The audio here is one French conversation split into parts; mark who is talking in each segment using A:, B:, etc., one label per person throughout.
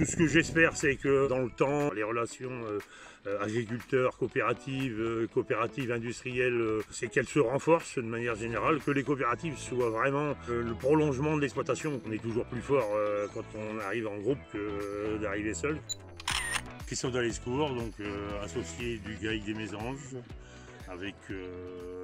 A: Tout ce que j'espère, c'est que dans le temps, les relations agriculteurs, coopératives industrielles, c'est qu'elles se renforcent de manière générale, que les coopératives soient vraiment le prolongement de l'exploitation. On est toujours plus fort quand on arrive en groupe que d'arriver seul. Christophe Dalescourt, donc associé du GAIC des Mésanges, avec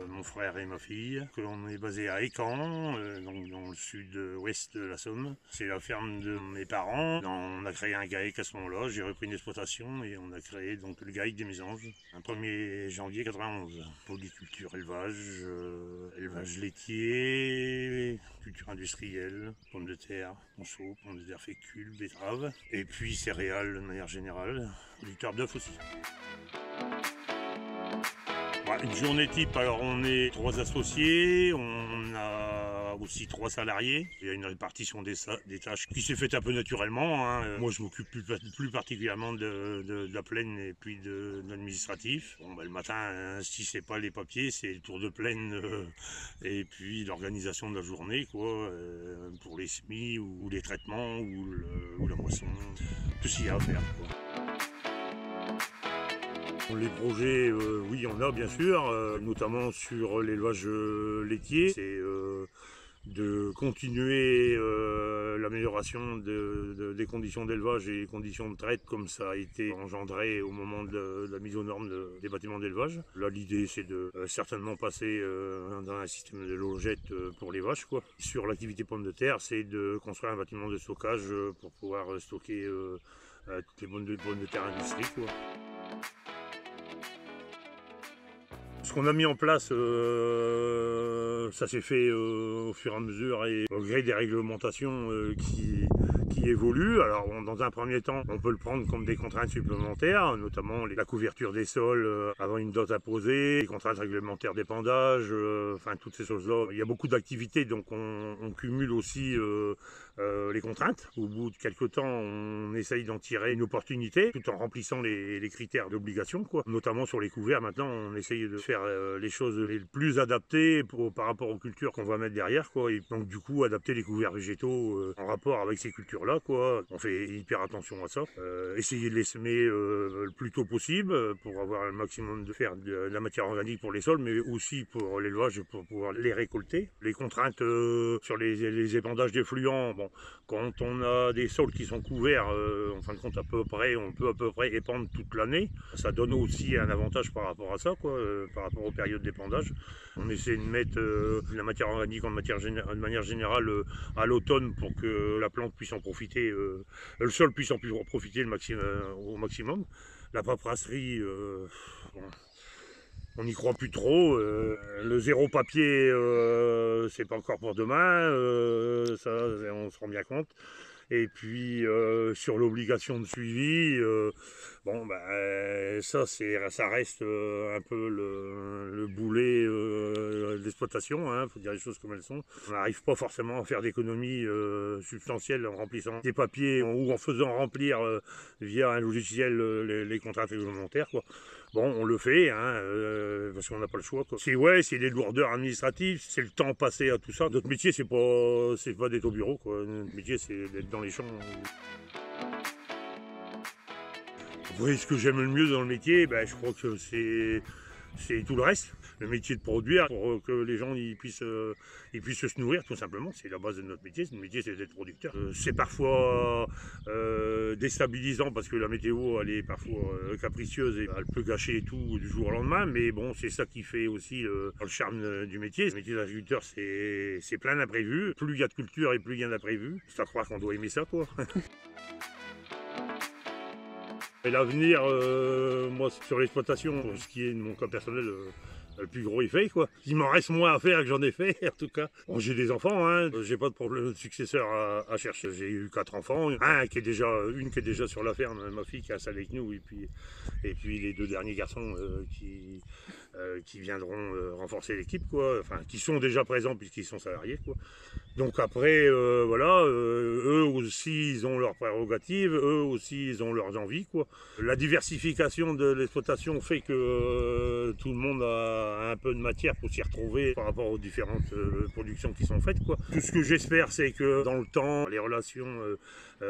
A: mon frère et ma fille, que l'on est basé à Écaen, donc dans le sud-ouest de la Somme. C'est la ferme de mes parents. On a créé un GAIC à ce moment-là, j'ai repris une exploitation et on a créé donc le GAIC des Mésanges, un 1er janvier 91. Polyculture, élevage laitier, culture industrielle, pommes de terre, ponceau, pommes de terre fécule, betterave, et puis céréales de manière générale, producteur d'œufs aussi. Une journée type, alors on est 3 associés, on a aussi 3 salariés. Il y a une répartition des tâches qui s'est faite un peu naturellement, hein. Moi je m'occupe plus particulièrement de la plaine et puis de l'administratif. Bon, le matin, hein, si c'est pas les papiers, c'est le tour de plaine et puis l'organisation de la journée, quoi, pour les semis ou les traitements ou la moisson, tout ce qu'il y a à faire, quoi. Les projets, oui, il y en a bien sûr, notamment sur l'élevage laitier. C'est de continuer l'amélioration des conditions d'élevage et des conditions de traite comme ça a été engendré au moment de la mise aux normes des bâtiments d'élevage. Là, l'idée, c'est de certainement passer dans un système de logette pour les vaches, quoi. Sur l'activité pommes de terre, c'est de construire un bâtiment de stockage pour pouvoir stocker toutes les pommes de terre industrie, quoi. Ce qu'on a mis en place, ça s'est fait au fur et à mesure et au gré des réglementations qui évoluent. Alors dans un premier temps, on peut le prendre comme des contraintes supplémentaires, notamment la couverture des sols avant une dot à poser, les contraintes réglementaires d'épandage, enfin toutes ces choses-là. Il y a beaucoup d'activités, donc on cumule aussi les contraintes. Au bout de quelques temps, on essaye d'en tirer une opportunité tout en remplissant les critères d'obligation, quoi. Notamment sur les couverts, maintenant on essaye de faire les choses les plus adaptées par rapport aux cultures qu'on va mettre derrière, quoi. Et donc du coup adapter les couverts végétaux en rapport avec ces cultures-là, quoi. On fait hyper attention à ça. Essayer de les semer le plus tôt possible pour avoir un maximum de la matière organique pour les sols, mais aussi pour l'élevage pour pouvoir les récolter. Les contraintes sur les épandages d'effluents, bon, quand on a des sols qui sont couverts, en fin de compte on peut à peu près épandre toute l'année. Ça donne aussi un avantage par rapport à ça, quoi, par rapport aux périodes d'épandage. On essaie de mettre la matière organique de manière générale à l'automne pour que la plante puisse en profiter, le sol puisse en profiter au maximum. La paperasserie, bon, on n'y croit plus trop. Le zéro papier, c'est pas encore pour demain, ça on se rend bien compte. Et puis sur l'obligation de suivi, bon ça reste un peu le boulet d'exploitation, hein, faut dire les choses comme elles sont. On n'arrive pas forcément à faire d'économies substantielles en remplissant des papiers ou en faisant remplir via un logiciel les contraintes réglementaires, quoi. Bon, on le fait, hein, parce qu'on n'a pas le choix, quoi. C'est des lourdeurs administratives, c'est le temps passé à tout ça. Notre métier, c'est pas d'être au bureau, quoi. Notre métier, c'est d'être dans les champs. Oui, ce que j'aime le mieux dans le métier, je crois que c'est tout le reste. Le métier de produire pour que les gens ils puissent se nourrir, tout simplement. C'est la base de notre métier. Notre métier, c'est d'être producteur. C'est parfois déstabilisant parce que la météo, elle est parfois capricieuse et elle peut gâcher tout du jour au lendemain. Mais bon, c'est ça qui fait aussi le charme du métier. Le métier d'agriculteur, c'est plein d'imprévus. Plus il y a de culture et plus il y a d'imprévus. C'est à croire qu'on doit aimer ça, quoi. L'avenir, moi, sur l'exploitation, ce qui est de mon cas personnel, le plus gros est fait, quoi. Il m'en reste moins à faire que j'en ai fait, en tout cas. Bon, j'ai des enfants, hein. J'ai pas de problème de successeur à chercher. J'ai eu 4 enfants, une qui est déjà sur la ferme, ma fille qui est installée avec nous, et puis les 2 derniers garçons qui viendront renforcer l'équipe, quoi. Enfin, qui sont déjà présents puisqu'ils sont salariés, quoi. Donc après, voilà, eux aussi, ils ont leurs prérogatives, eux aussi, ils ont leurs envies, quoi. La diversification de l'exploitation fait que tout le monde a un peu de matière pour s'y retrouver par rapport aux différentes productions qui sont faites, quoi. Tout ce que j'espère, c'est que dans le temps, les relations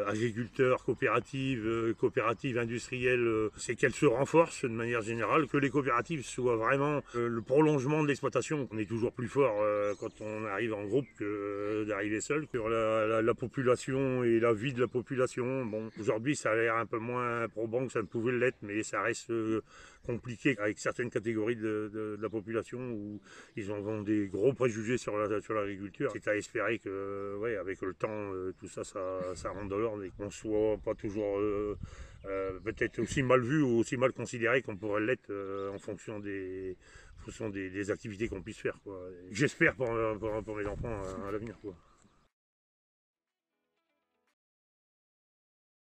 A: agriculteurs, coopératives industrielles, c'est qu'elles se renforcent de manière générale, que les coopératives soient vraiment le prolongement de l'exploitation. On est toujours plus fort quand on arrive en groupe que d'arriver seul, sur la population et la vie de la population. Bon, aujourd'hui, ça a l'air un peu moins probant que ça ne pouvait l'être, mais ça reste compliqué avec certaines catégories de la population où ils ont des gros préjugés sur l'agriculture. C'est à espérer que, ouais, avec le temps, tout ça, ça rentre dans l'ordre et qu'on soit pas toujours peut-être aussi mal vu ou aussi mal considéré qu'on pourrait l'être en fonction des activités qu'on puisse faire, quoi. J'espère pour mes enfants à l'avenir, quoi.